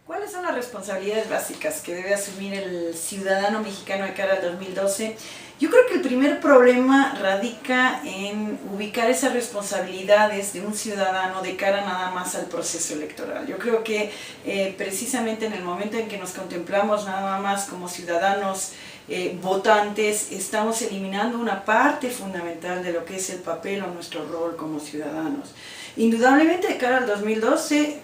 ¿Cuáles son las responsabilidades básicas que debe asumir el ciudadano mexicano de cara al 2012? Yo creo que el primer problema radica en ubicar esas responsabilidades de un ciudadano de cara nada más al proceso electoral. Yo creo que precisamente en el momento en que nos contemplamos nada más como ciudadanos votantes, estamos eliminando una parte fundamental de lo que es el papel o nuestro rol como ciudadanos. Indudablemente de cara al 2012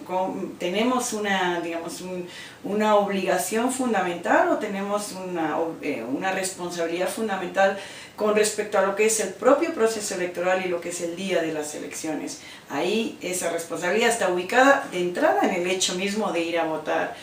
tenemos una obligación fundamental o tenemos una responsabilidad fundamental con respecto a lo que es el propio proceso electoral y lo que es el día de las elecciones. Ahí esa responsabilidad está ubicada de entrada en el hecho mismo de ir a votar.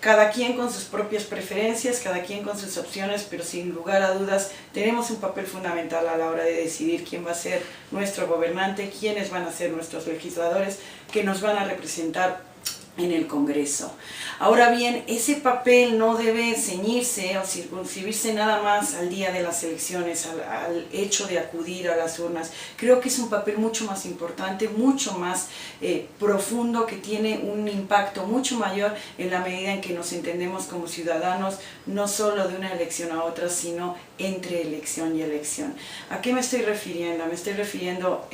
Cada quien con sus propias preferencias, cada quien con sus opciones, pero sin lugar a dudas tenemos un papel fundamental a la hora de decidir quién va a ser nuestro gobernante, quiénes van a ser nuestros legisladores que nos van a representar en el Congreso. Ahora bien, ese papel no debe ceñirse o circunscribirse nada más al día de las elecciones, al hecho de acudir a las urnas. Creo que es un papel mucho más importante, mucho más profundo, que tiene un impacto mucho mayor en la medida en que nos entendemos como ciudadanos, no solo de una elección a otra, sino entre elección y elección. ¿A qué me estoy refiriendo? Me estoy refiriendo,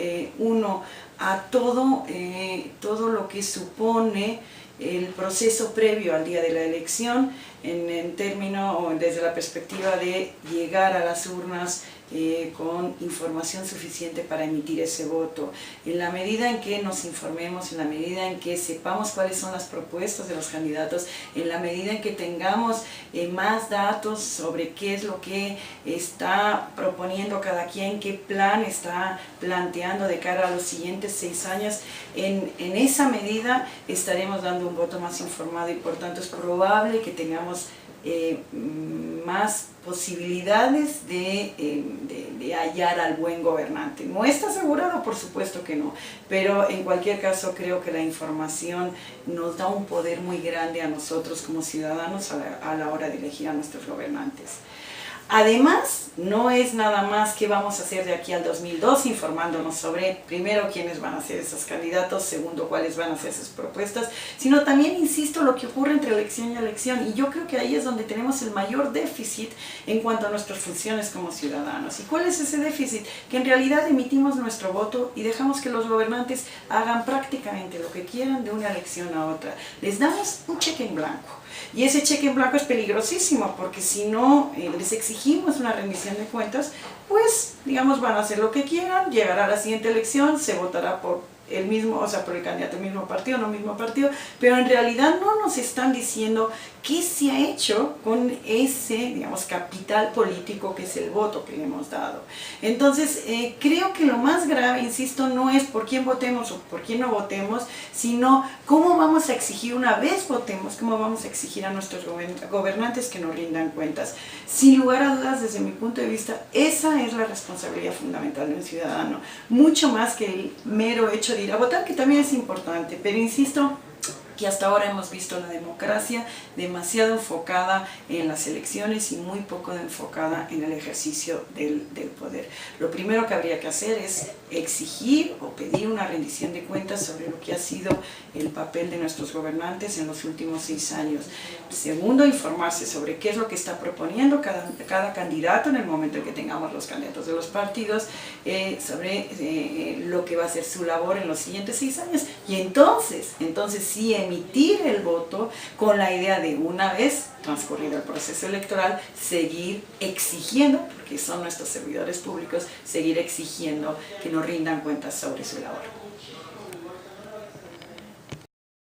a todo lo que supone el proceso previo al día de la elección, en términos o desde la perspectiva de llegar a las urnas con información suficiente para emitir ese voto. En la medida en que nos informemos, en la medida en que sepamos cuáles son las propuestas de los candidatos, en la medida en que tengamos más datos sobre qué es lo que está proponiendo cada quien, qué plan está planteando de cara a los siguientes 6 años, en esa medida estaremos dando un voto más informado y por tanto es probable que tengamos más posibilidades de hallar al buen gobernante. ¿No está asegurado? Por supuesto que no, pero en cualquier caso creo que la información nos da un poder muy grande a nosotros como ciudadanos a la hora de elegir a nuestros gobernantes. Además, no es nada más que vamos a hacer de aquí al 2012 informándonos sobre, primero, quiénes van a ser esos candidatos, segundo, cuáles van a ser sus propuestas, sino también, insisto, lo que ocurre entre elección y elección. Y yo creo que ahí es donde tenemos el mayor déficit en cuanto a nuestras funciones como ciudadanos. ¿Y cuál es ese déficit? Que en realidad emitimos nuestro voto y dejamos que los gobernantes hagan prácticamente lo que quieran de una elección a otra. Les damos un cheque en blanco. Y ese cheque en blanco es peligrosísimo, porque si no les exigimos una rendición de cuentas, pues, digamos, van a hacer lo que quieran, llegará la siguiente elección, se votará por el mismo, o sea, por el candidato del mismo partido, no mismo partido, pero en realidad no nos están diciendo qué se ha hecho con ese, digamos, capital político que es el voto que le hemos dado. Entonces, creo que lo más grave, insisto, no es por quién votemos o por quién no votemos, sino cómo vamos a exigir, una vez votemos, cómo vamos a exigir a nuestros gobernantes que nos rindan cuentas. Sin lugar a dudas, desde mi punto de vista, esa es la responsabilidad fundamental de un ciudadano, mucho más que el mero hecho de ir a votar, que también es importante, pero insisto que hasta ahora hemos visto la democracia demasiado enfocada en las elecciones y muy poco enfocada en el ejercicio del poder. Lo primero que habría que hacer es exigir o pedir una rendición de cuentas sobre lo que ha sido el papel de nuestros gobernantes en los últimos 6 años. Segundo, informarse sobre qué es lo que está proponiendo cada candidato en el momento en que tengamos los candidatos de los partidos, sobre lo que va a ser su labor en los siguientes 6 años. Y entonces sí emitir el voto con la idea de, una vez transcurrido el proceso electoral, seguir exigiendo, porque son nuestros servidores públicos, seguir exigiendo que nos rindan cuentas sobre su labor.